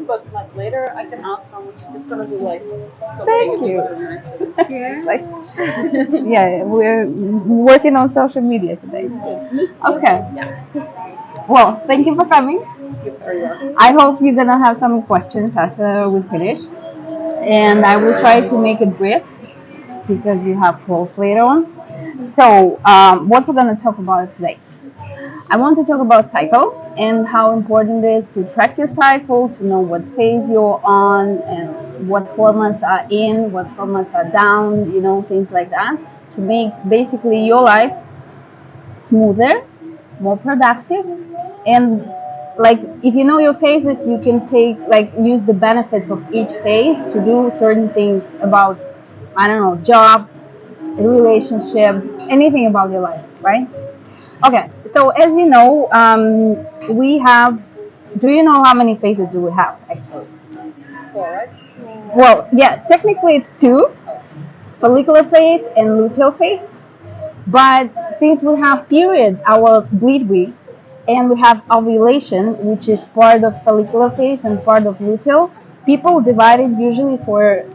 but like later I can ask someone. She's just gonna do like Thank you. yeah. Like, yeah, we're working on social media today. Okay. Well, thank you for coming. I hope you're gonna have some questions after we finish, and I will try to make it brief because you have calls later on. So, what we're gonna talk about today? I want to talk about cycle and how important it is to track your cycle, to know what phase you're on and what hormones are in, what hormones are down, things like that, to make basically your life smoother, more productive, and like if you know your phases, you can take like use the benefits of each phase to do certain things about, I don't know, job, relationship, anything about your life, right? Okay, so as you know, we have. Do you know how many phases do we have actually? Four, right? Well, yeah, technically it's two: follicular phase and luteal phase. But since we have period, our bleed week, and we have ovulation, which is part of follicular phase and part of luteal, people divide it usually for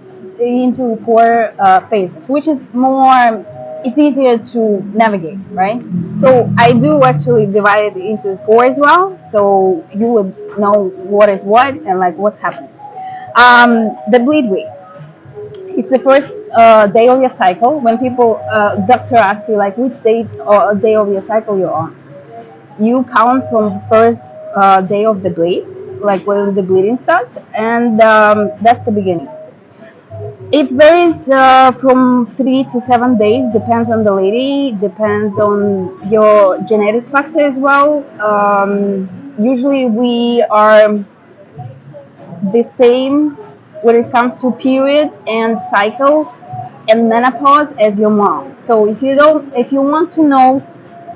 into four phases, which is more. It's easier to navigate, right? So I do actually divide it into four as well, so you would know what is what and like what's happening. The bleed week. It's the first day of your cycle. When people, doctor asks you like which day or day of your cycle you're on, you count from first day of the bleed, like when the bleeding starts, and that's the beginning. It varies from 3 to 7 days, depends on the lady, depends on your genetic factor as well. Usually we are the same when it comes to period and cycle and menopause as your mom. So if you want to know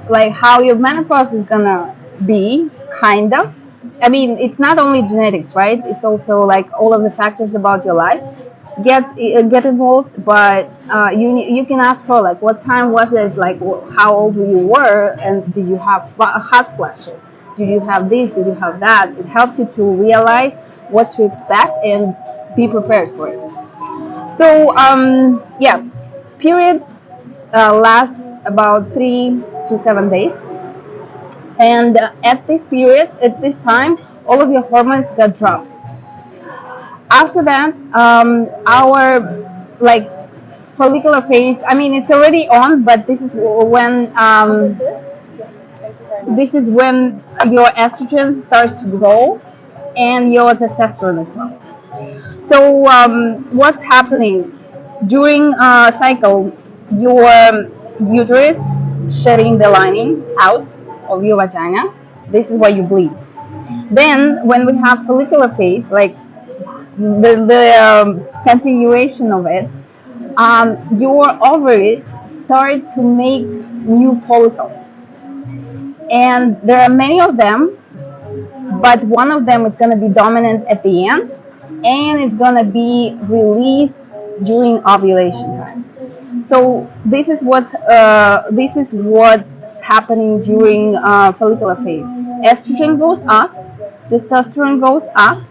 like how your menopause is gonna be, kind of. I mean, it's not only genetics, right? It's also like all of the factors about your life get involved. But you can ask her like, what time was it? Like, how old you were, and did you have hot flashes? Did you have this? Did you have that? It helps you to realize what to expect and be prepared for it. So yeah, period lasts about 3 to 7 days, and at this period, at this time, all of your hormones got dropped. After that, our like follicular phase. I mean, it's already on, but this is when your estrogen starts to grow, and your testosterone as well. So what's happening during cycle? Your uterus shedding the lining out of your vagina. This is why you bleed. Then when we have follicular phase, like the continuation of it, your ovaries start to make new follicles, and there are many of them, but one of them is going to be dominant at the end, and it's going to be released during ovulation time. So this is what's happening during follicular phase. Estrogen goes up, testosterone goes up,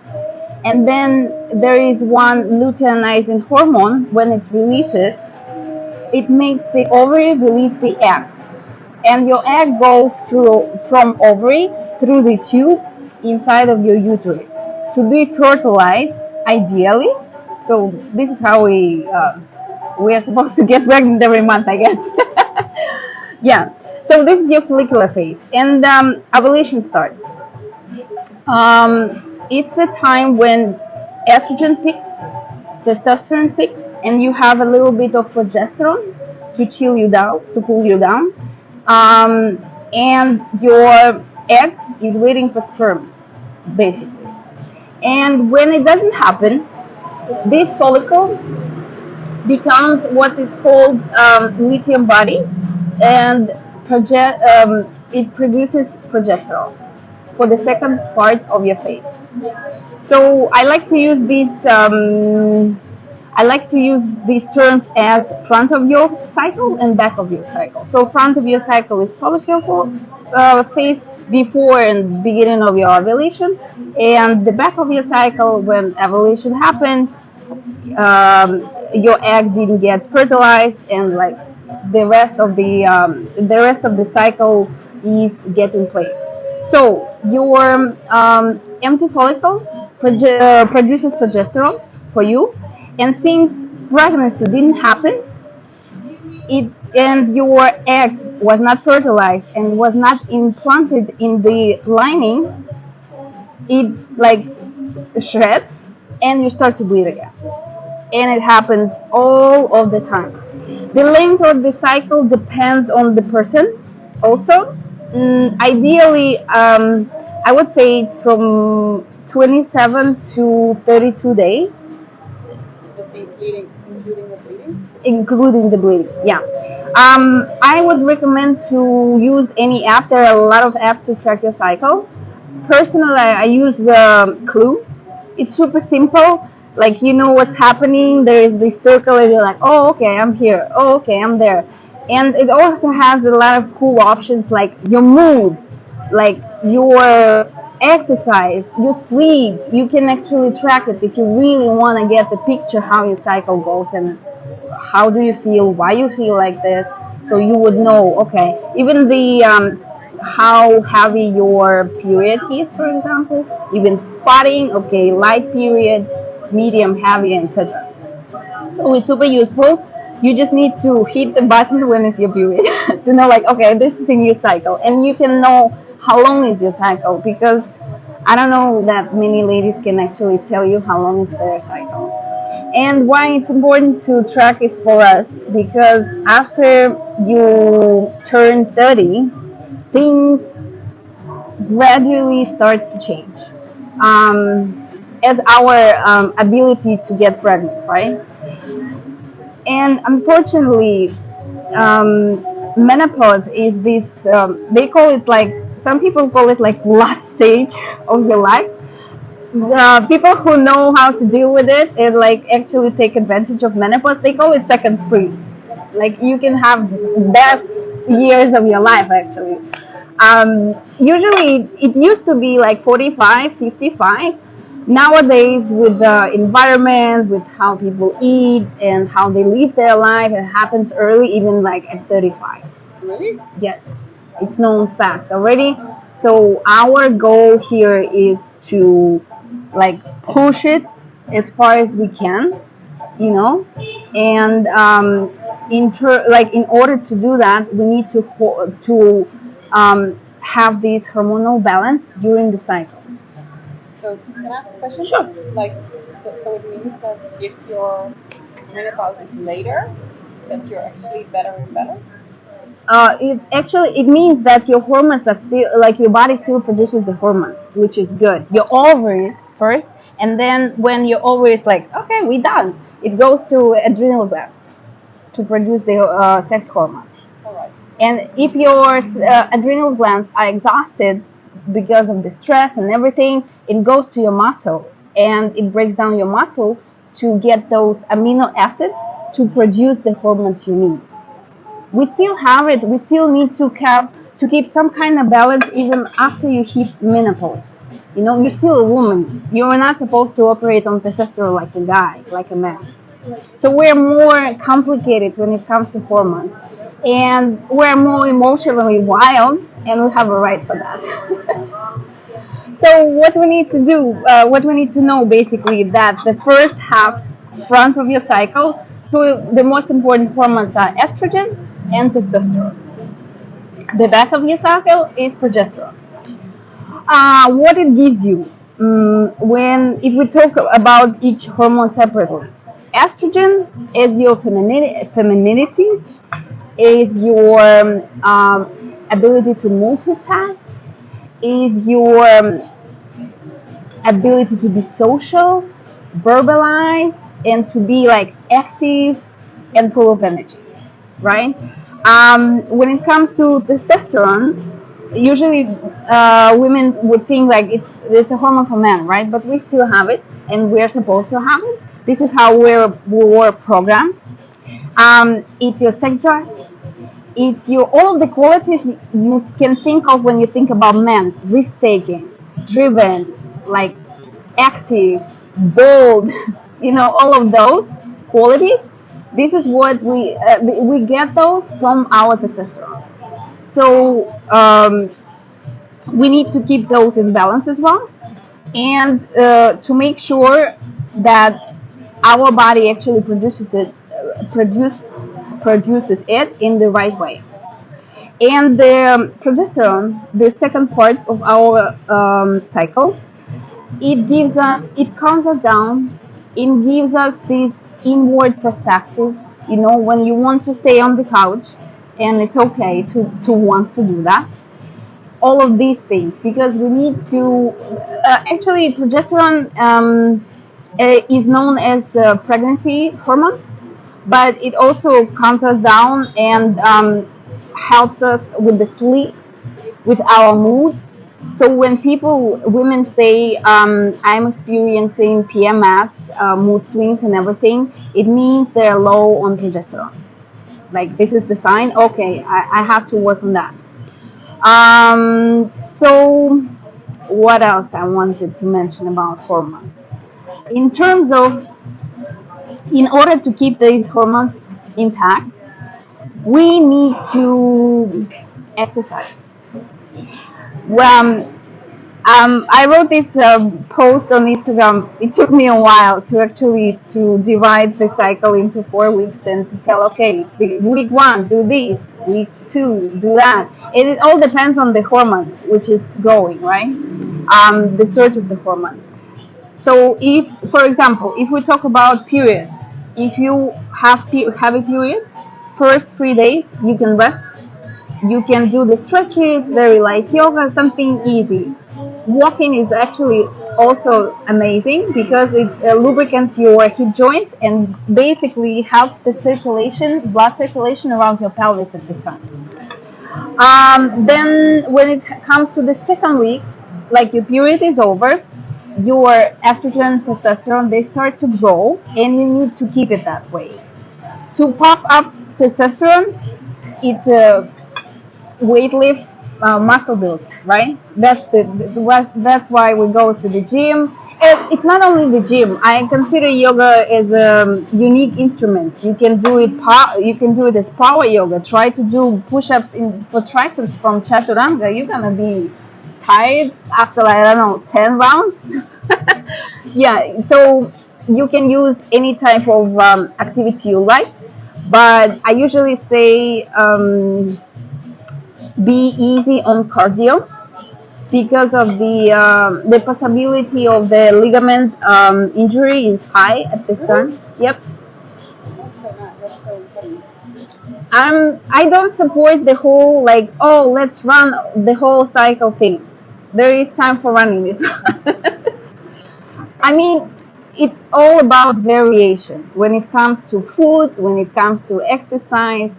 and then there is one luteinizing hormone. When it releases, it makes the ovary release the egg, and your egg goes through from ovary through the tube inside of your uterus to be fertilized, ideally. So this is how we are supposed to get pregnant every month, I guess. Yeah. So this is your follicular phase, and ovulation starts. It's the time when estrogen peaks, testosterone peaks, and you have a little bit of progesterone to chill you down, to cool you down. And your egg is waiting for sperm, basically. And when it doesn't happen, this follicle becomes what is called lithium body, and it produces progesterone for the second part of your phase. So I like to use this. I like to use these terms as front of your cycle and back of your cycle. So front of your cycle is follicle phase before and beginning of your ovulation, and the back of your cycle when ovulation happens, your egg didn't get fertilized, and like the rest of the cycle is getting place. So your empty follicle produces progesterone for you, and since pregnancy didn't happen, it and your egg was not fertilized and was not implanted in the lining, it like shreds and you start to bleed again, and it happens all of the time. The length of the cycle depends on the person also. Ideally, I would say it's from 27 to 32 days, The bleeding, including the bleeding. including the bleeding. Yeah. I would recommend to use any app. There are a lot of apps to track your cycle. Personally, I use Clue. It's super simple. Like you know what's happening. There is this circle, and you're like, oh, okay, I'm here. Oh, okay, I'm there. And it also has a lot of cool options like your mood, like your exercise, your sleep. You can actually track it if you really want to get the picture how your cycle goes and how do you feel, why you feel like this, so you would know. Okay, even the how heavy your period is, for example, even spotting. Okay, light period, medium, heavy, etc. So it's super useful. You just need to hit the button when it's your period to know like, okay, this is a new cycle, and you can know how long is your cycle, because I don't know that many ladies can actually tell you how long is their cycle. And why it's important to track is for us because after you turn 30, things gradually start to change. As our ability to get pregnant, right? And unfortunately, menopause is this, they call it like, some people call it like last stage of your life. People who know how to deal with it and like actually take advantage of menopause, they call it second spring. Like you can have best years of your life actually. Usually it used to be like 45, 55. Nowadays with the environment, with how people eat and how they live their life, it happens early, even like at 35. Really? Yes, it's known fact already. So our goal here is to like push it as far as we can, you know, and like in order to do that, we need to have this hormonal balance during the cycle. So can I ask a question? Sure. Like, so it means that if your menopause is later, that you're actually better in balance. It means that your hormones are still like your body still produces the hormones, which is good. Your ovaries first, and then when your ovaries like okay, we done, it goes to adrenal glands to produce the sex hormones. All right. And if your adrenal glands are exhausted because of the stress and everything, it goes to your muscle and it breaks down your muscle to get those amino acids to produce the hormones you need. We still have it. We still need to keep some kind of balance even after you hit menopause. You know, you're still a woman. You're not supposed to operate on testosterone like a guy, like a man. So we're more complicated when it comes to hormones, and we're more emotionally wild, and we have a right for that. So what we need to do, what we need to know basically that the first half, front of your cycle, so the most important hormones are estrogen and testosterone. The back of your cycle is progesterone. What it gives you, when if we talk about each hormone separately, estrogen is your femininity, is your ability to multitask, is your ability to be social, verbalize, and to be like active and full of energy, right? When it comes to testosterone, usually women would think like it's a hormone for men, right? But we still have it, and we're supposed to have it. This is how we were programmed. It's your sex drive. It's your all of the qualities you can think of when you think about men: risk-taking, driven, like active, bold. All of those qualities. This is what we get those from our testosterone. So we need to keep those in balance as well, and to make sure that our body actually produces it in the right way. And the progesterone, the second part of our cycle, it calms us down. It gives us this inward perspective. When you want to stay on the couch, and it's okay to want to do that. All of these things, because we need to. Actually, progesterone is known as pregnancy hormone, but it also calms us down and helps us with the sleep, with our mood. So when women say, I'm experiencing PMS, mood swings and everything, it means they're low on progesterone. Like, this is the sign. Okay, I have to work on that. So what else I wanted to mention about hormones? In terms of, in order to keep these hormones intact, we need to exercise. Well, I wrote this post on Instagram. It took me a while to actually to divide the cycle into 4 weeks and to tell, okay, week one do this, week two do that. And it all depends on the hormone which is growing, right? The surge of the hormone. So if, for example, if we talk about period, if you have a period, first 3 days you can rest, you can do the stretches, very light yoga, something easy. Walking is actually also amazing because it lubricates your hip joints and basically helps the blood circulation around your pelvis at this time. Then when it comes to the second week, like your period is over, your estrogen, testosterone, they start to grow, and you need to keep it that way. To pop up testosterone, it's a weight lift, muscle building, right? That's why we go to the gym. It's not only the gym. I consider yoga as a unique instrument. You can do it as power yoga. Try to do push-ups for triceps from chaturanga. You're gonna be tired after, I don't know, 10 rounds. Yeah. So you can use any type of activity you like, but I usually say, be easy on cardio because of the possibility of the ligament injury is high at this time. Yep. That's so nice. That's so funny. I don't support the whole, like, oh, let's run the whole cycle thing. There is time for running this one. I mean, it's all about variation when it comes to food, when it comes to exercise,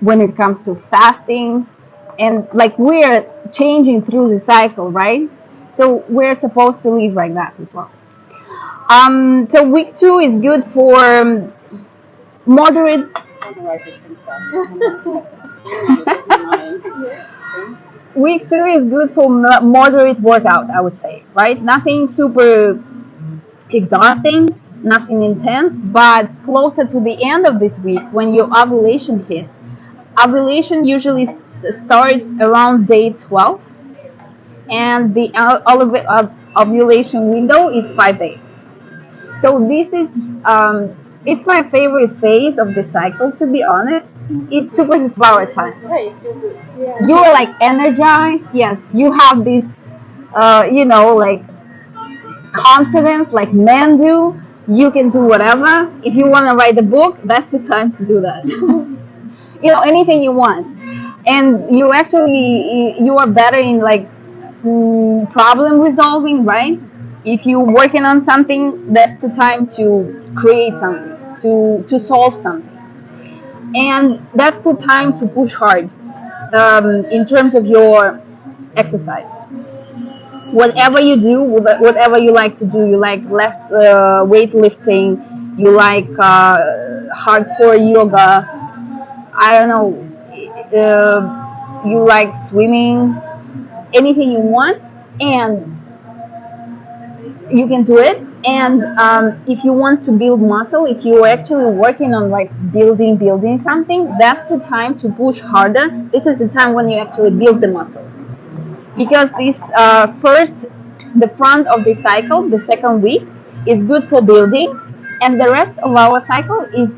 when it comes to fasting, and like we're changing through the cycle, right? So we're supposed to live like that as well. So week two is good for moderate. I'm gonna write this thing Week two is good for moderate workout, I would say, right? Nothing super exhausting, nothing intense, but closer to the end of this week when your ovulation hits. Ovulation usually starts around day 12, and the ovulation window is 5 days. So this is it's my favorite phase of the cycle, to be honest. It's superpower time. Hey, you feel good. Yeah. You are like energized. Yes, you have this, like confidence, like men do. You can do whatever. If you want to write a book, that's the time to do that. Anything you want, and you are better in like problem resolving, right? If you're working on something, that's the time to create something, to solve something, and that's the time to push hard in terms of your exercise. Whatever you do, whatever you like to do, you like left weightlifting, you like hardcore yoga, I don't know, you like swimming, anything you want, and you can do it. And if you want to build muscle, if you're actually working on like building something, that's the time to push harder. This is the time when you actually build the muscle, because this first, the front of the cycle, the second week, is good for building, and the rest of our cycle is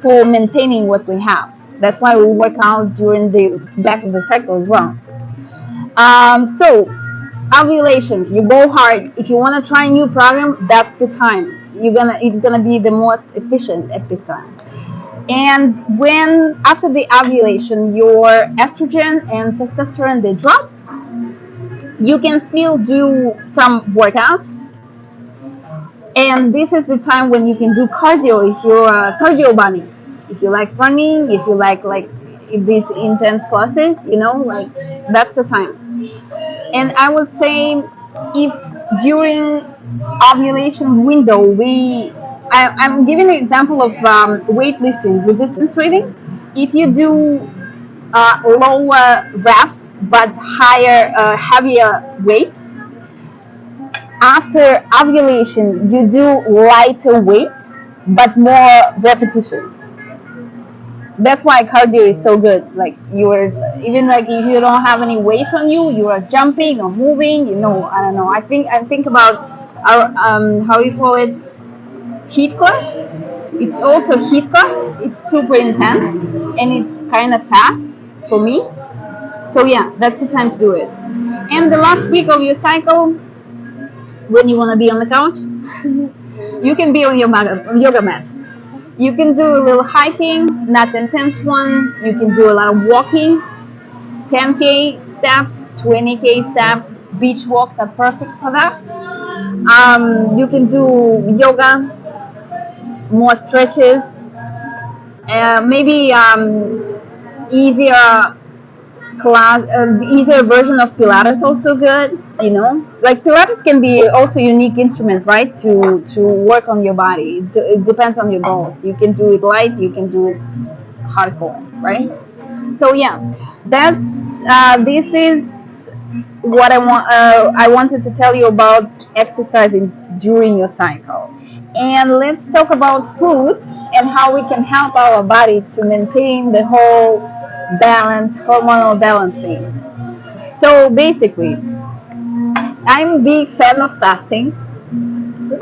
for maintaining what we have. That's why we work out during the back of the cycle as well. So ovulation, you go hard. If you want to try a new program, that's the time. It's gonna be the most efficient at this time. And when after the ovulation, your estrogen and testosterone they drop, you can still do some workouts. And this is the time when you can do cardio if you're a cardio bunny. If you like running, if you like these intense classes, like that's the time. And I would say if during ovulation window I'm giving an example of weightlifting, resistance training. If you do lower reps but higher, heavier weights, after ovulation you do lighter weights but more repetitions. That's why cardio is so good. Like you're even like if you don't have any weight on you, you are jumping or moving. I don't know. I think about our how you call it, heat class. It's also heat class. It's super intense and it's kind of fast for me. So yeah, that's the time to do it. And the last week of your cycle, when you want to be on the couch, you can be on your yoga mat. You can do a little hiking, not intense one. You can do a lot of walking, 10K steps, 20K steps. Beach walks are perfect for that. You can do yoga, more stretches, maybe easier class, easier version of Pilates also good. Like Pilates can be also unique instrument, right? To work on your body. It depends on your goals. You can do it light, you can do it hardcore, right? So yeah, that this is what I wanted to tell you about exercising during your cycle. And let's talk about foods and how we can help our body to maintain the whole balance, hormonal balance thing. So basically, I'm a big fan of fasting.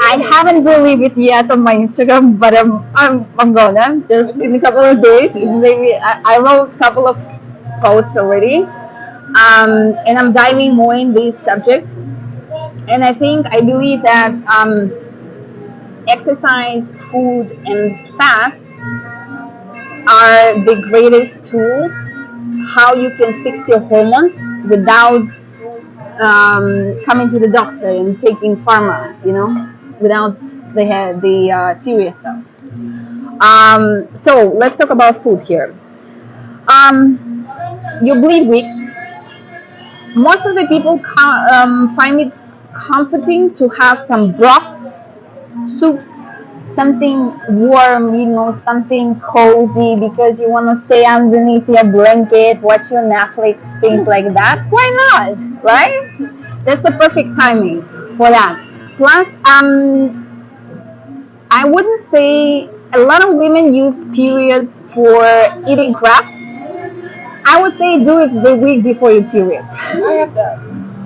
I haven't relieved it yet on my Instagram, but I'm gonna just in a couple of days. Maybe I wrote a couple of posts already, and I'm diving more in this subject. And I believe that exercise, food, and fast are the greatest tools how you can fix your hormones without coming to the doctor and taking pharma, without the serious stuff. So let's talk about food here. Your bleed week. Most of the people find it comforting to have some broths, soups, something warm, something cozy because you want to stay underneath your blanket, watch your Netflix, things like that. Why not? Right? That's the perfect timing for that. Plus, I wouldn't say a lot of women use period for eating crap. I would say do it the week before your period. I have that.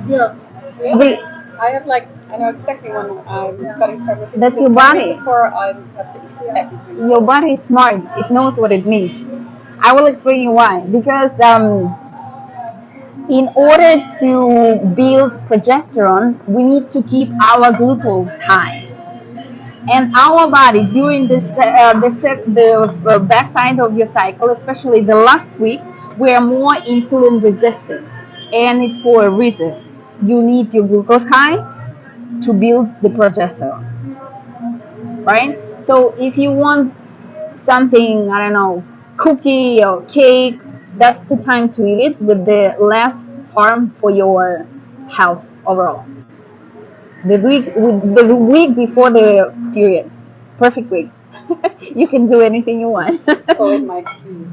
Yeah. Really? I have I know exactly when I'm cutting pregnant. That's your body. Before I have to eat everything. Your body is smart. It knows what it needs. I will explain you why. Because in order to build progesterone, we need to keep our glucose high. And our body during the backside of your cycle, especially the last week, we are more insulin resistant, and it's for a reason. You need your glucose high to build the progesterone, right? So if you want something, I don't know, cookie or cake, that's the time to eat it with the less harm for your health overall. The week before the period. perfect week. You can do anything you want. So it's my excuse.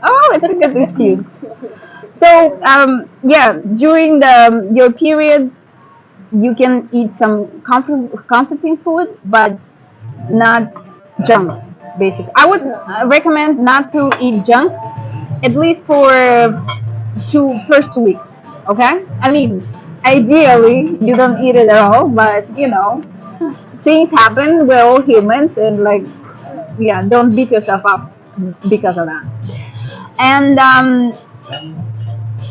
Oh, it's a good excuse. So yeah, during the your period, you can eat some comforting food, but not junk. Basically, I would recommend not to eat junk at least for first 2 weeks. Okay, I mean, ideally you don't eat it at all, but things happen. We're all humans, and like, yeah, don't beat yourself up because of that. And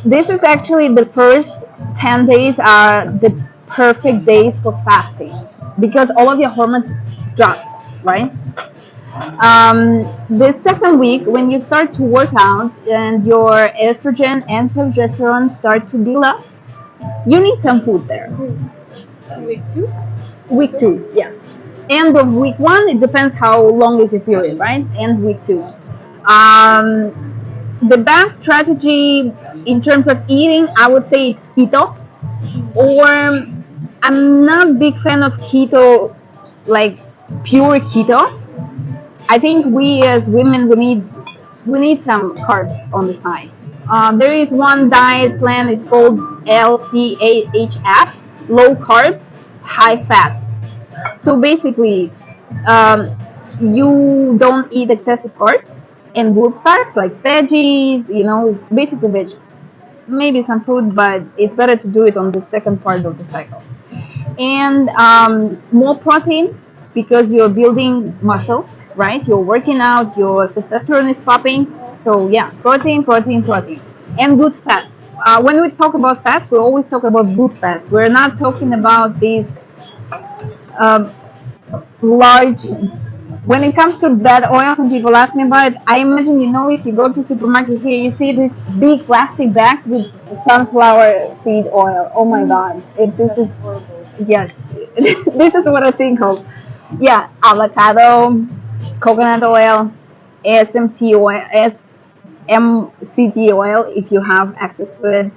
this is actually the first 10 days are the perfect days for fasting because all of your hormones drop, right? The second week, when you start to work out and your estrogen and progesterone start to build up, you need some food there. Week two? Week two, yeah. End of week one, it depends how long is your period, right? And week two. Um, the best strategy in terms of eating, I would say it's keto. Or I'm not a big fan of keto, like pure keto. I think we as women we need some carbs on the side. There is one diet plan. It's called LCHF, low carbs, high fat. So basically, um, you don't eat excessive carbs and good fats like veggies. Basically veggies. Maybe some fruit, but it's better to do it on the second part of the cycle. And more protein because you're building muscle, right? You're working out, your testosterone is popping. So yeah, protein, protein, protein, and good fats. When we talk about fats, we always talk about good fats. We're not talking about these um, large. When it comes to that oil, when people ask me about it, I imagine, if you go to supermarket here, you see these big plastic bags with sunflower seed oil. Oh my God! This That's is, horrible. yes, this is what I think of. Yeah, avocado, coconut oil, SMT oil, SMCT oil, if you have access to it.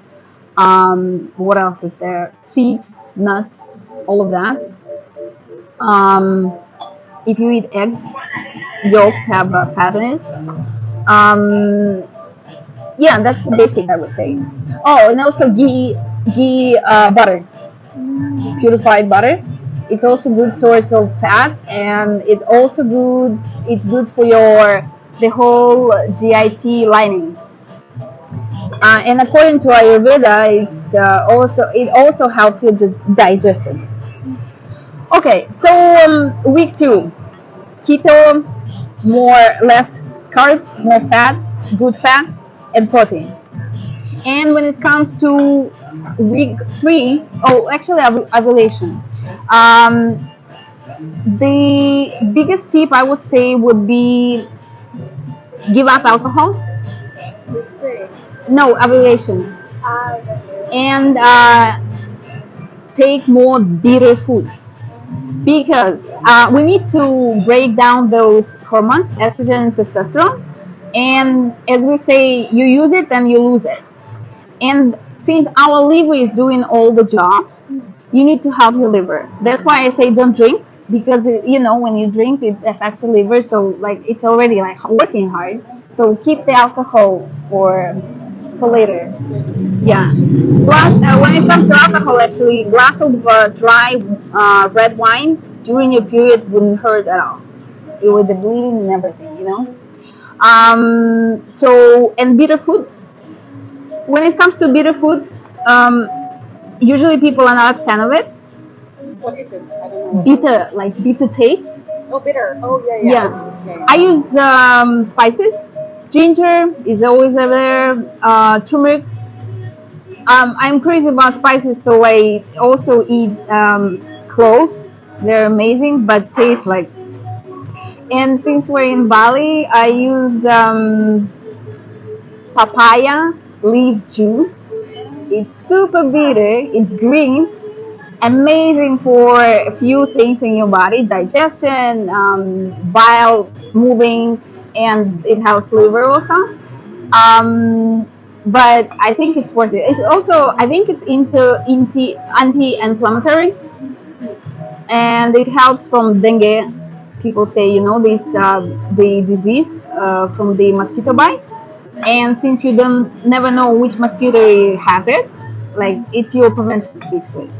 What else is there? Seeds, nuts, all of that. Um, if you eat eggs, yolks have fat in it. Um, yeah, that's the basic, I would say. Oh, and also ghee butter, purified butter. It's also good source of fat, and It's good for the whole GIT lining. And according to Ayurveda, it also helps you to digest it. Okay, so week two, keto, less carbs, more fat, good fat, and protein. And when it comes to week three, oh, actually, ovulation. Um, the biggest tip I would say would be give up alcohol. Week three. No, ovulation. And take more bitter foods because we need to break down those hormones, estrogen and testosterone. And as we say, you use it and you lose it. And since our liver is doing all the job, you need to help your liver. That's why I say don't drink because when you drink, it affects the liver. So like it's already like working hard. So keep the alcohol for later. Yeah. When it comes to alcohol, actually, glass of dry red wine during your period wouldn't hurt at all. It with the bleeding and everything. And bitter foods. When it comes to bitter foods, usually people are not a fan of it. What is it? I don't know. Bitter, like bitter taste. Oh, bitter. Oh, yeah, yeah. Yeah. Okay. I use spices. Ginger is always there. Turmeric. I'm crazy about spices, so I also eat cloves. They're amazing, but taste like. And since we're in Bali, I use papaya leaves juice. It's super bitter. It's green. Amazing for a few things in your body: digestion, bile moving, and it helps liver also. Um, but I think it's worth it. It's also I think it's anti-inflammatory, and it helps from dengue people say, this the disease from the mosquito bite. And since you don't never know which mosquito has it, like it's your prevention basically.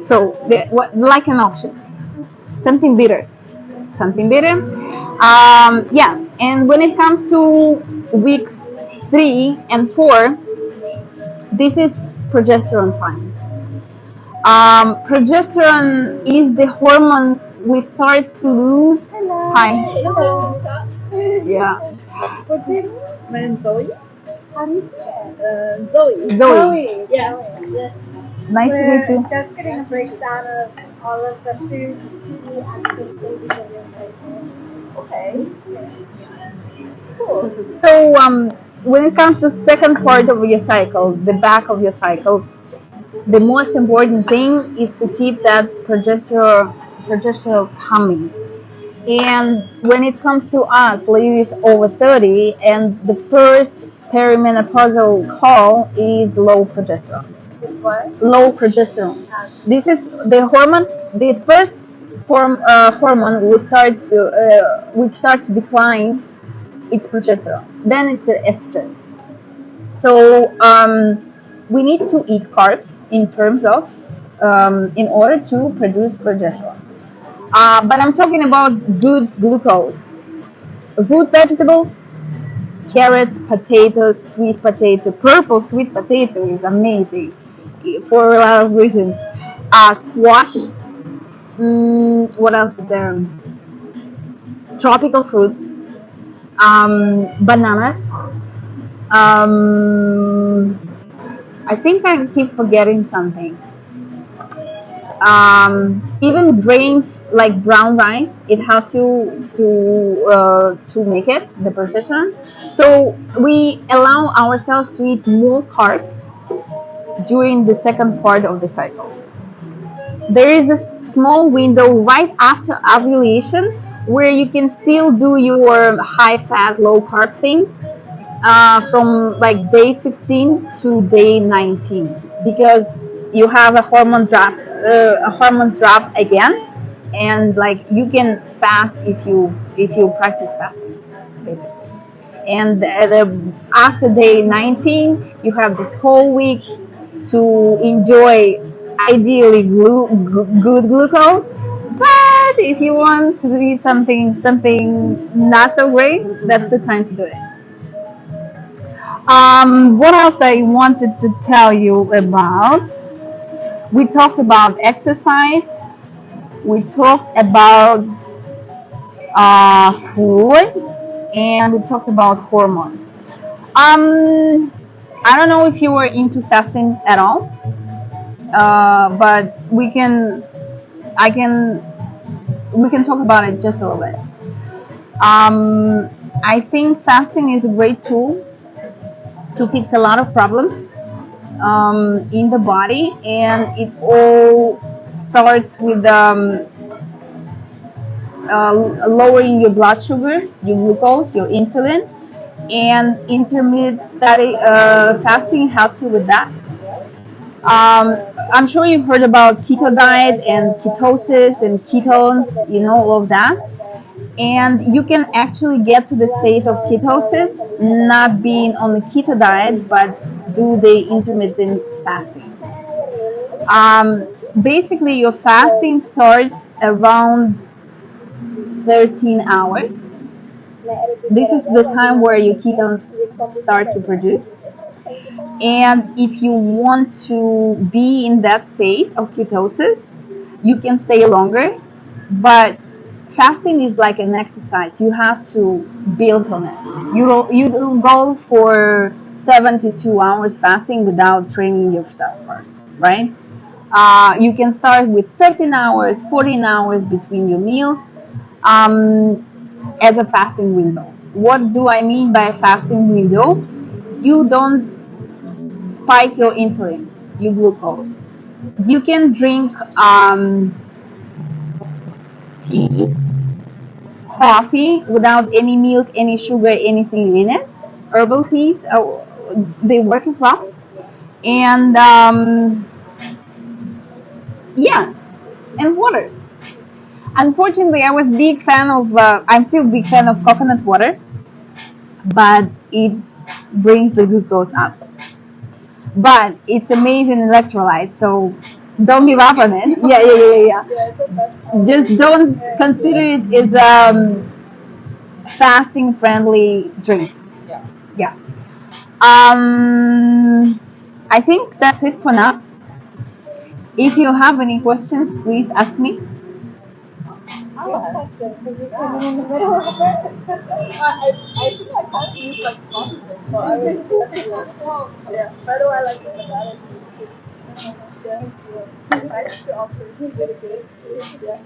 So what like an option, something bitter, something bitter. Yeah, and when it comes to week 3 and 4, this is progesterone time. Progesterone is the hormone we start to lose. Hello. Hi. Hello. Yeah. What's your name? My name is Zoe. How do you say it? Zoe. Zoe. Yeah. Yes. Nice to meet you. Just getting a breakdown of all of the foods you actually stages of your cycle. Okay. Cool. So, when it comes to second part of your cycle, the back of your cycle, the most important thing is to keep that progesterone humming. And when it comes to us, ladies over 30, and the first perimenopausal call is low progesterone. It's what? Low progesterone. This is the hormone. The first hormone will start to decline. It's progesterone. Then it's estrogen. So we need to eat carbs in terms of in order to produce progesterone. But I'm talking about good glucose. Root vegetables, carrots, potatoes, sweet potato, purple sweet potato is amazing for a lot of reasons. Squash. What else is there? Tropical fruit. Bananas. Um, I think I keep forgetting something. Even grains like brown rice, it helps you to make it the precision. So we allow ourselves to eat more carbs during the second part of the cycle. There is a small window right after ovulation where you can still do your high fat, low carb thing from like day 16 to day 19 because you have a hormone drop again, and like you can fast if you practice fasting basically. And after day 19, you have this whole week to enjoy ideally good glucose. But if you want to eat something not so great, that's the time to do it. What else I wanted to tell you about? We talked about exercise. We talked about food, and we talked about hormones. I don't know if you were into fasting at all, but I can, we can talk about it just a little bit. I think fasting is a great tool to fix a lot of problems in the body, and it all starts with lowering your blood sugar, your glucose, your insulin, and intermittent fasting helps you with that. I'm sure you've heard about keto diet and ketosis and ketones, all of that. And you can actually get to the state of ketosis, not being on the keto diet, but do the intermittent fasting. Basically, your fasting starts around 13 hours. This is the time where your ketones start to produce. And if you want to be in that state of ketosis, you can stay longer. But fasting is like an exercise. You have to build on it. You don't go for 72 hours fasting without training yourself first, right? You can start with 13 hours, 14 hours between your meals um, as a fasting window. What do I mean by a fasting window? You don't spike your insulin, your glucose. You can drink tea, coffee without any milk, any sugar, anything in it. Herbal teas, they work as well. And yeah, and water. Unfortunately, I was big fan of. I'm still big fan of coconut water, but it brings the glucose up. But it's amazing electrolyte, so don't give up on it. Yeah, yeah, yeah, yeah, yeah. Just don't consider it as fasting friendly drink. Yeah. Yeah. I think that's it for now. If you have any questions, please ask me. Oh, because you're coming in the middle of it. I think I can't use like sausages, so I was expecting like, oh, yeah. By the way, I like the banana too. Yeah, yeah. I think the option is really good. Yeah.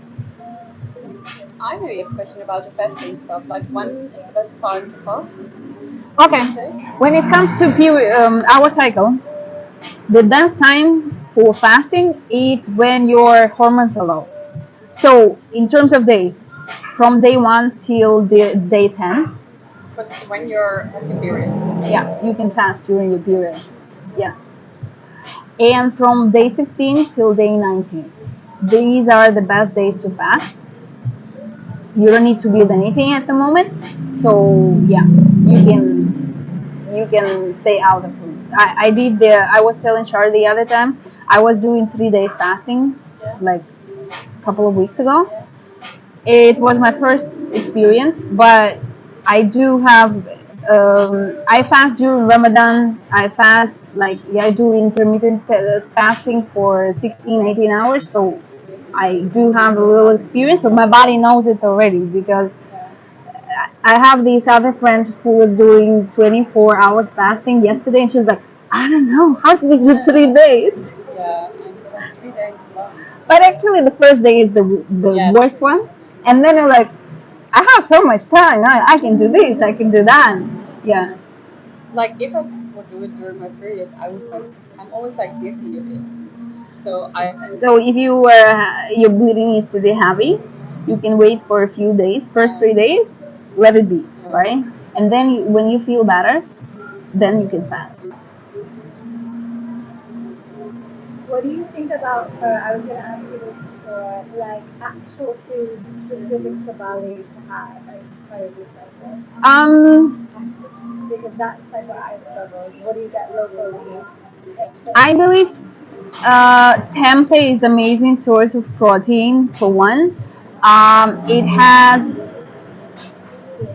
I know you have a question about the fasting stuff. Like, when is the best time to fast? Okay. When it comes to period, our cycle, the best time for fasting is when your hormones are low. So, in terms of days, from day 1 till day 10, But when you're have your period. yeah, you can fast during your period. Yeah. And from day 16 till day 19. These are the best days to fast. You don't need to build anything at the moment. So, yeah, you can stay out of food. I was telling Charlie the other time, I was doing 3 days fasting, like a couple of weeks ago. It was my first experience, but I do have, I fast during Ramadan. I fast, like, yeah, I do intermittent fasting for 16, 18 hours. So I do have a little experience, so my body knows it already because I have these other friends who was doing 24 hours fasting yesterday, and she was like, I don't know, how did you do 3 days? Yeah, I understand. 3 days is long. But actually, the first day is the Yeah. worst one, and then you're like, I have so much time. I can do this. I can do that. Yeah. Like, if I would do it during my period, I would like, I'm always like dizzy a bit. So I tend So if you were your bleeding is pretty heavy, you can wait for a few days. First 3 days, let it be, right? And then when you feel better, then you can fast. What do you think about, I was going to ask you this before, like actual food specific to Bali to have as part of your cycle? Um, Because that's like what I struggle. What do you get locally? I believe tempeh is amazing source of protein for one.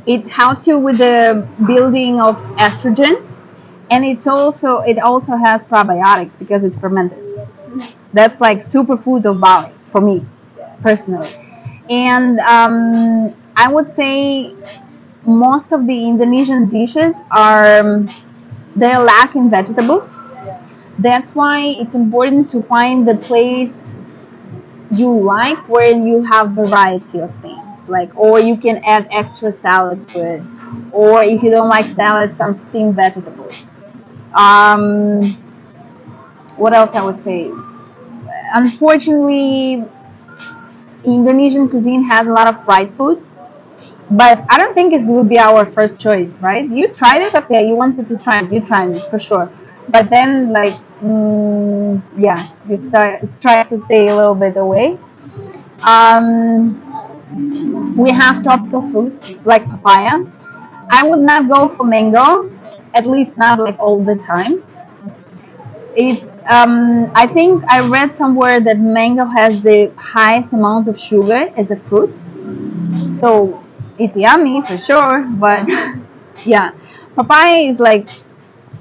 It helps you with the building of estrogen, and it also has probiotics because it's fermented. That's like superfood of Bali for me personally. And I would say most of the Indonesian dishes are they're lacking vegetables. That's why it's important to find the place you like where you have variety of things, like, or you can add extra salad to it, or if you don't like salad, some steamed vegetables. um, what else I would say? Unfortunately, Indonesian cuisine has a lot of fried food, but I don't think it would be our first choice, right? You tried it, okay, you wanted to try it, you tried it for sure, but then, like, yeah, you try to stay a little bit away. um, we have tropical fruits like papaya. I would not go for mango, at least not like all the time. I think I read somewhere that mango has the highest amount of sugar as a fruit, so it's yummy for sure. But yeah, papaya is like,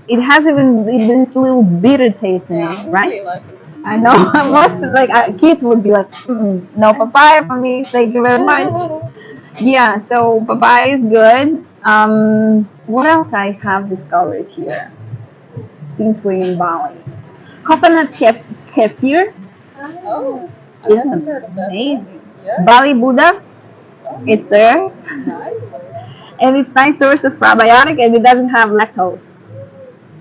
it has even this little bitter taste in it, right? like I know most like kids would be like, no papaya for me, thank you very much. Yeah, so papaya is good. What else I have discovered here since we're in Bali? Coconut kefir Oh, is amazing. Bali Buddha, it's there, nice. and it's nice source of probiotic, and it doesn't have lactose.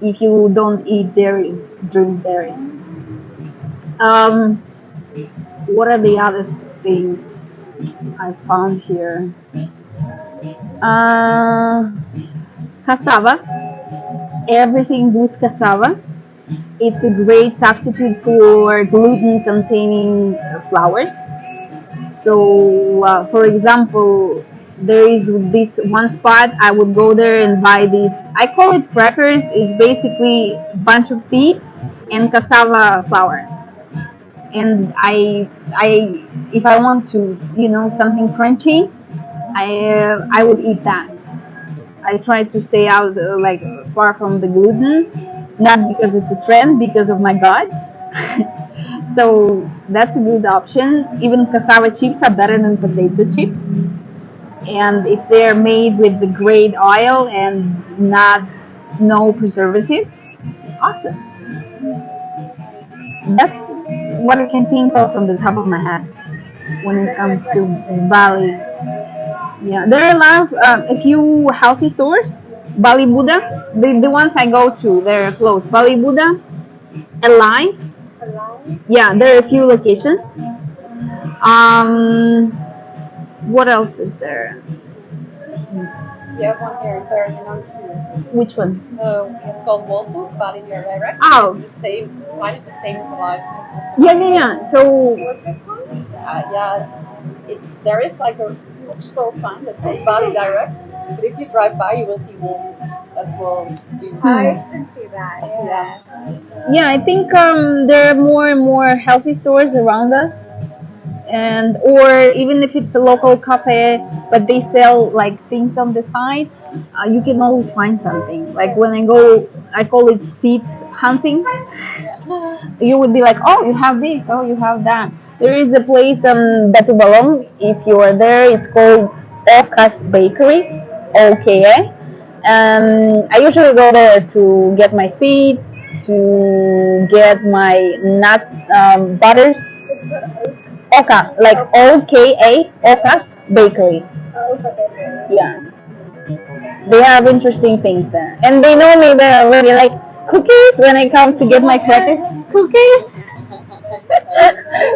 If you don't eat dairy, drink dairy. Um, what are the other things I found here? Uh, Cassava, everything with cassava. It's a great substitute for gluten containing flours. So, for example, there is this one spot I would go there and buy these. I call it crackers. It's basically a bunch of seeds and cassava flour. And if I want to, something crunchy, I would eat that. I try to stay out like far from the gluten, not because it's a trend, because of my gut. So that's a good option. Even cassava chips are better than potato chips, and if they're made with the great oil and not no preservatives, awesome. That's what I can think of from the top of my head when it comes to Bali. Yeah, there are a lot of a few healthy stores. Bali Buddha, the ones I go to, they're close. Bali Buddha, Alive. Alive? Yeah, there are a few locations. Um, what else is there? We have one here in Ferdinand too. Which one? So it's called Wall Foods, Bali Direct. Oh, It's the same, kind of the same as Alive. It's yeah, also yeah, like yeah. So, yeah, it's there is like a footstall sign that says Bali Direct, but if you drive by, you will see Wall Foods. That will be I can see that, yeah. yeah, I think there are more and more healthy stores around us, and or even if it's a local cafe, but they sell like things on the side, you can always find something. Like when I go, I call it seat hunting. You would be like, oh, you have this, oh, you have that. There is a place Batu Balong. If you are there, it's called Okas Bakery, OKA. I usually go there to get my seeds, to get my nut butters. Oka, like OKA, Okas Bakery. Yeah, they have interesting things there. And they know me there already, like cookies when I come to get my crackers. Cookies?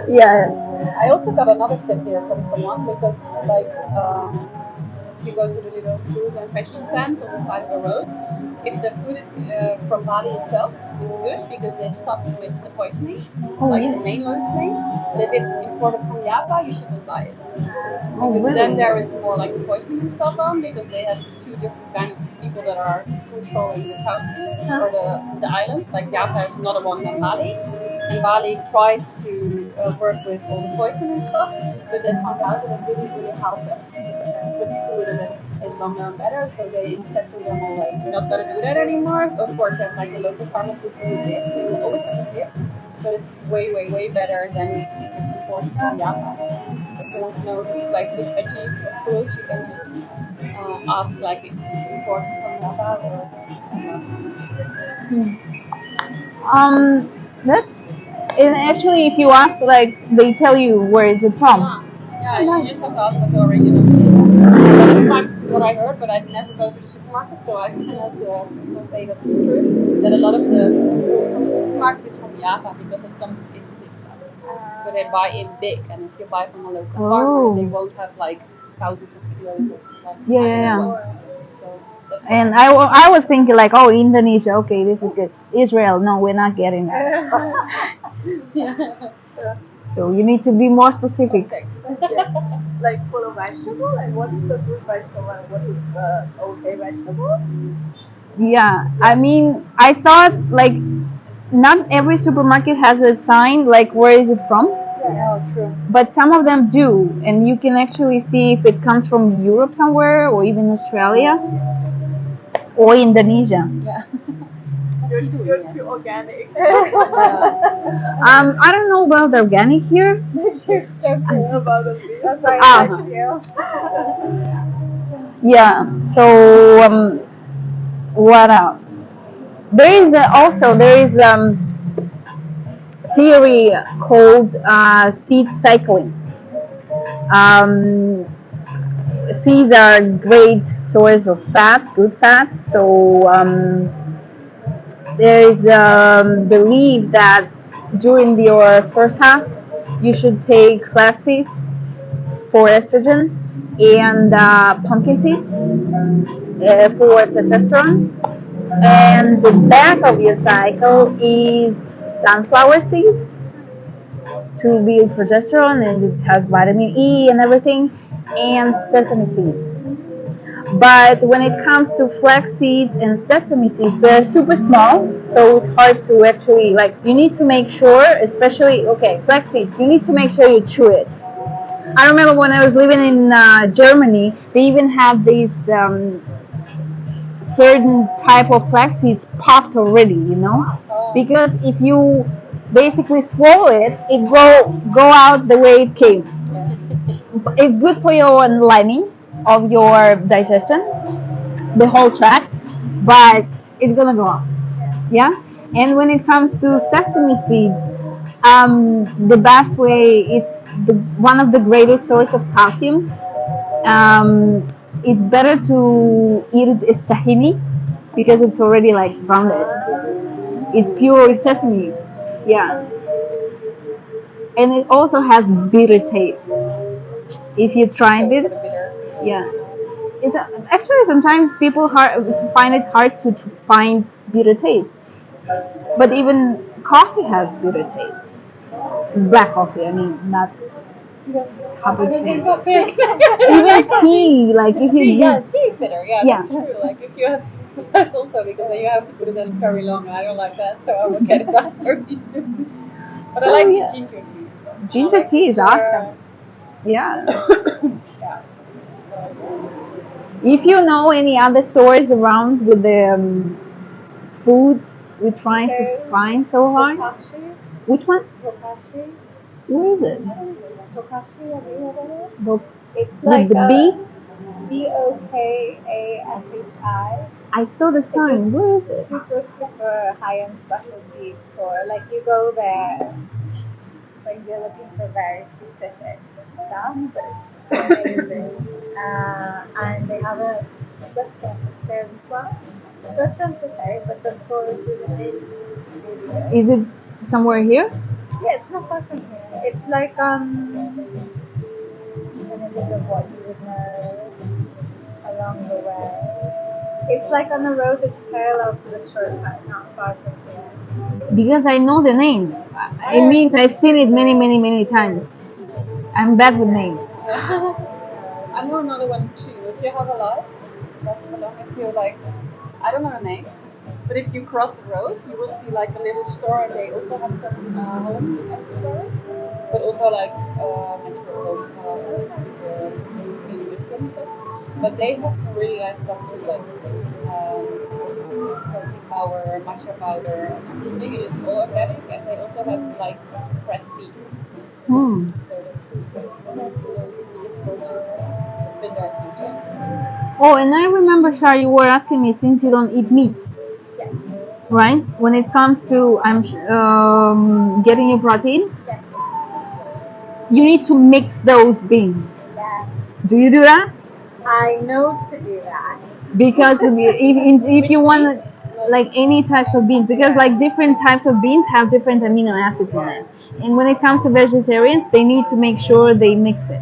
Yeah. I also got another tip here from someone because like if you go to the little food and fashion stands on the side of the road, if the food is from Bali itself, it's good because they stop with the poisoning, Oh, like yes. the main poisoning. But if it's imported from Java, you shouldn't buy it Oh, because really? then there is more like poisoning and stuff on because they have two different kind of people that are controlling the country or the island. Like Java has another one than Bali, and Bali tries to work with all the poison and stuff, but they found out that it didn't really help them with food and that it stayed longer and better. So they said to them all like, you're not gonna do that anymore. Of course, there's like the local farmers who do it, so you always have a gift, but it's way, way, way better than if it's imported from Java. If you want to know if it's like with veggies or fruits, you can just ask like if it's imported from Java or That's and actually, if you ask, like they tell you where is it from. yeah, you just have to ask like the origin of this. A lot of times, what I heard, but I never go to the supermarket, so I cannot say that it's true. That a lot of the food from the supermarket is from Java because it comes in big stuff. So they buy in big, and if you buy from a local farmer, they won't have like thousands of kilos of like Yeah, I yeah, don't know yeah. what. So that's what And I was thinking like, oh, Indonesia, okay, this is good. Israel, no, we're not getting that. yeah. So you need to be more specific. Like full of vegetable, and what is the good vegetable and what is the okay vegetable? Yeah, I mean, I thought like not every supermarket has a sign like where is it from, Yeah, true. but some of them do, and you can actually see if it comes from Europe somewhere or even Australia or Indonesia. Yeah. You're too organic. I don't know about the organic here. She's joking about the beef. Yeah. So what else? There is theory called seed cycling. Um, Seeds are a great source of fats, good fats. So there is belief that during your first half, you should take flax seeds for estrogen and pumpkin seeds for testosterone. And the back of your cycle is sunflower seeds to build progesterone, and it has vitamin E and everything, and sesame seeds. But when it comes to flax seeds and sesame seeds, they're super small, so it's hard to actually like. You need to make sure, especially okay, flax seeds. You need to make sure you chew it. I remember when I was living in Germany, they even have these certain type of flax seeds puffed already, because if you basically swallow it, it go out the way it came. It's good for your lining of your digestion, the whole tract, but it's gonna go up. Yeah. And when it comes to sesame seeds, the best way, one of the greatest source of calcium. It's better to eat it as tahini because it's already like rounded. It's pure sesame. Yeah. And it also has bitter taste. If you tried it, yeah. Actually sometimes people find it hard to find bitter taste. But even coffee has bitter taste. Black coffee, I mean, not cappuccino. Even tea, like if you Yeah, tea is bitter. Yeah, Yeah. that's true. Like if you have, that's also because then you have to put it in very long. I don't like that, so I will get it back very soon. But I So, like yeah. the ginger tea. Ginger Like tea is ginger- awesome. Yeah. Yeah. If you know any other stores around with the foods we're trying to find so hard, Bokashi. which one? Bokashi. Where is it? Bokashi, have you heard of it? Bo- It's with like the B? Bokashi. I saw the sign. Where is it? Super, super high-end specialty store. Like you go there, like you're looking for very specific stuff, but it's amazing. And they have a restaurant upstairs as well. The restaurant's okay, but the store is really good. Is it somewhere here? Yeah, it's not far from here. It's like I'm trying to think of what you would know along the way. It's like on the road that's parallel to the shortcut, not far from here. Because I know the name. It means I've seen it many, many, many times. I'm bad with names. I know another one too. If you have a lot, that's the long. If you like, I don't know the names, but if you cross the road, you will see like a little store, and they also have some home accessories, but also like natural home stuff, really good and stuff. But they have really nice stuff too, like protein powder, matcha powder, and everything. And it's all organic, and they also have like pressed meat. Hmm. So that's really good. And that's really store too. Been there a few times. Oh, and I remember, Shar, you were asking me since you don't eat meat, Yes. right? When it comes to getting your protein, Yes. you need to mix those beans. Yes. Do you do that? I know to do that. Because if you want like any types of beans, because like different types of beans have different amino acids in it, and when it comes to vegetarians, they need to make sure they mix it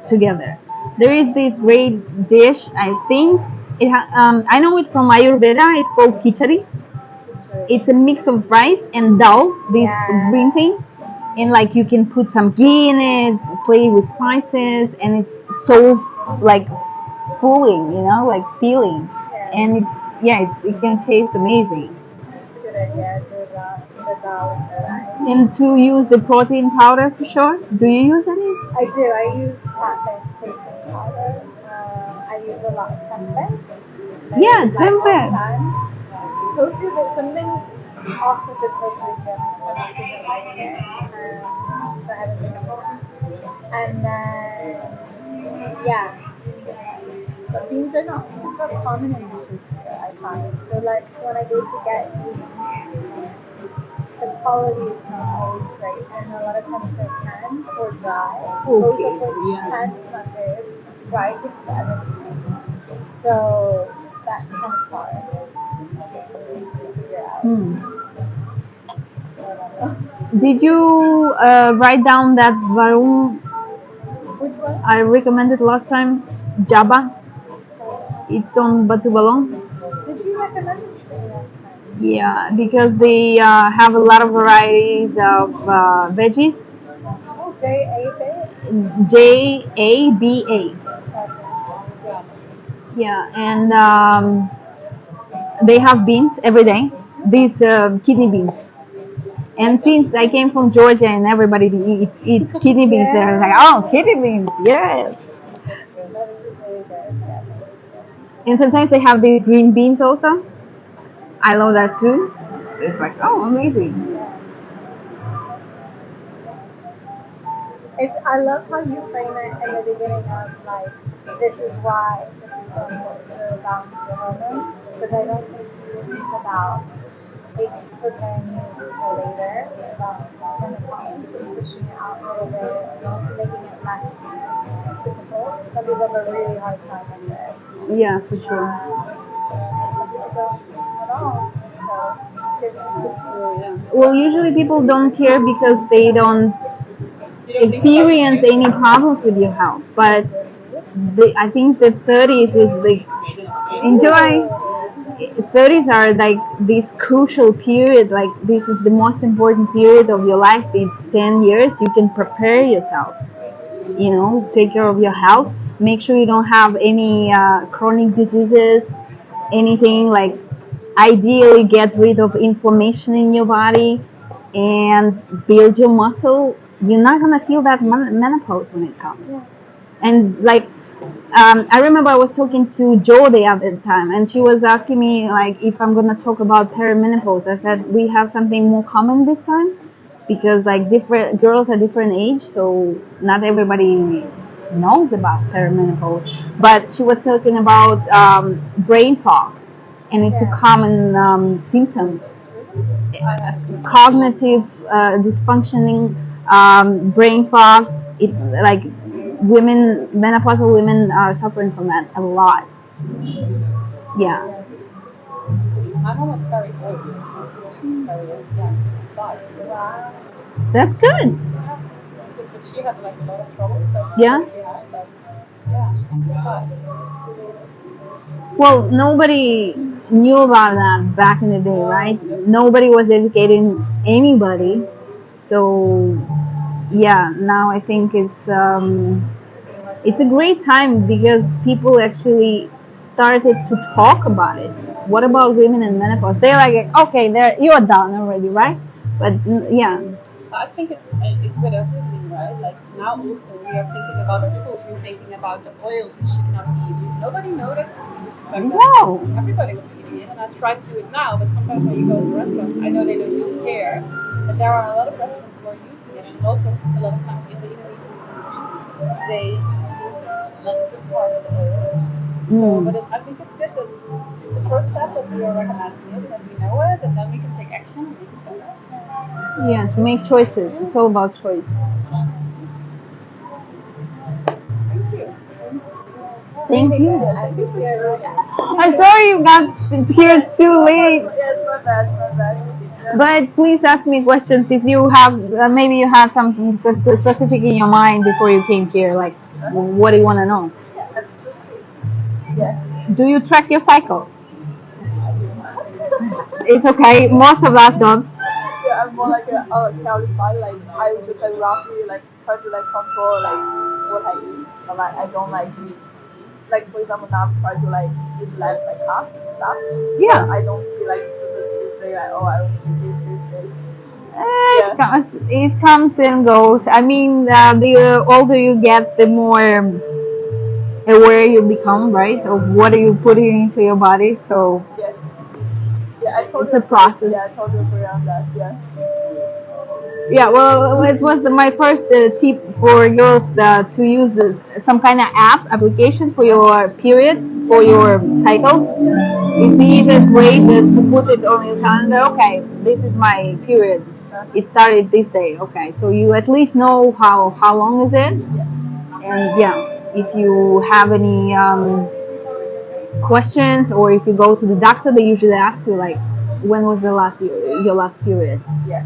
together. There is this great dish, I think I know it from Ayurveda. It's called khichdi. It's a mix of rice and dal, this green thing, and like you can put some ghee in it, play with spices, and it's so like fooling, like feeling, and it can taste amazing. Good idea. The dal and the rice. And to use the protein powder for sure. Do you use any? I do. I use plant-based protein powder. I use a lot of tempeh. Yeah, Like all the tempeh. time. Tofu, but some things off with the tofu just when I didn't like it. So I haven't been able to. And then, yeah. But beans are not super common in dishes here, I find. So like when I go to get beans, the quality is not always great, and a lot of times they're canned or dry. Both of which canned is not good, dry takes forever to make. So that's kind of hard to figure out. Did you write down that varun Which one? I recommended last time? Java. It's on Batu Balong. Did you recommend it to me last time? Yeah, because they have a lot of varieties of veggies, J-A-B? JABA. Okay. Yeah, and they have beans every day. These kidney beans. And since I came from Georgia and everybody eats kidney beans, they're like, oh, kidney beans, yes. That is really good. Yeah. And sometimes they have these green beans also. I love that too. It's like, oh, amazing. I love how you frame it in the beginning of like, this is why this is so important to balance your hormones. Because I don't think you think about it preparing you for later, menopause, and pushing it out a little bit, and also making it less difficult. Some people have a really hard time with it. Yeah, for sure. Some people don't at all. So, good to know. Well, usually people don't care because they don't experience any problems with your health. But I think the 30s is like, enjoy. 30s are like this crucial period. Like, this is the most important period of your life. It's 10 years. You can prepare yourself, take care of your health. Make sure you don't have any chronic diseases, anything. Like, ideally get rid of inflammation in your body and build your muscle. You're not gonna feel that menopause when it comes. And like, I remember I was talking to Jo the other time, and she was asking me like if I'm gonna talk about perimenopause. I said we have something more common this time because like different girls are different age, so not everybody knows about perimenopause. But she was talking about brain fog, and it's a common symptom. Cognitive dysfunctioning, brain fog. It like women, menopausal women are suffering from that a lot. Yeah, I'm almost very old. Very old. Yeah, five. that's good. But she had like a lot of troubles. That's Yeah. what she had. But yeah, five. Well, nobody knew about that back in the day, right? Nobody was educating anybody. So yeah, now I think it's a great time because people actually started to talk about it. What about women in menopause? They're like, okay, you're done already, right? But yeah, I think it's with everything, right? Like now also we are thinking about the food. We're thinking about the oils we should not eat. Nobody noticed back then. no, Everybody was eating it, and I try to do it now. But sometimes when you go to restaurants, I know they don't use it here, but there are a lot of restaurants who are using it, and also a lot of times in the Indonesian food, they use like a good part of the oils. So, but I think it's good that it's the first step that we are recognizing it, that we know it, and then we can take action and make it better. yeah, to make choices. It's all about choice. Thank you. Thank you. I think you're right. I'm sorry you got here too late. Yes, my bad, my bad. But please ask me questions if you have. Maybe you had something specific in your mind before you came here. Like, what do you want to know? Yeah, absolutely. Yes. Do you track your cycle? I do. It's okay. Most of us don't. Yeah, I'm more like a qualified. Like I would just like roughly like try to like control like what I eat, but like I don't like eat. Like for example, now I'm trying to like eat less like carbs and stuff. Yeah. But I don't feel like specifically say like oh I only eat this. It comes and goes. I mean, the older you get, the more aware you become, right, of what are you putting into your body. So Yes. Yeah, I totally it's a agree. process. Yeah, I totally agree on that. Yeah. Yeah, well, it was my first tip for girls to use some kind of application for your period, for your cycle. It's the easiest way just to put it on your calendar. Okay, this is my period. It started this day. Okay, so you at least know how long is it, and yeah, if you have any questions or if you go to the doctor, they usually ask you like, when was your last period? Yeah.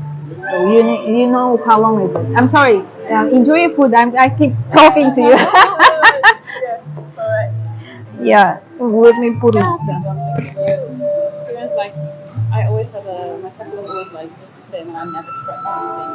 So you know how long is it? I'm sorry. Enjoy your food. I keep talking to you. Yeah. Alright. Yeah, let me put it. Can I ask you something? Do you experience like I always have my cycle is always like just the same and I never track anything.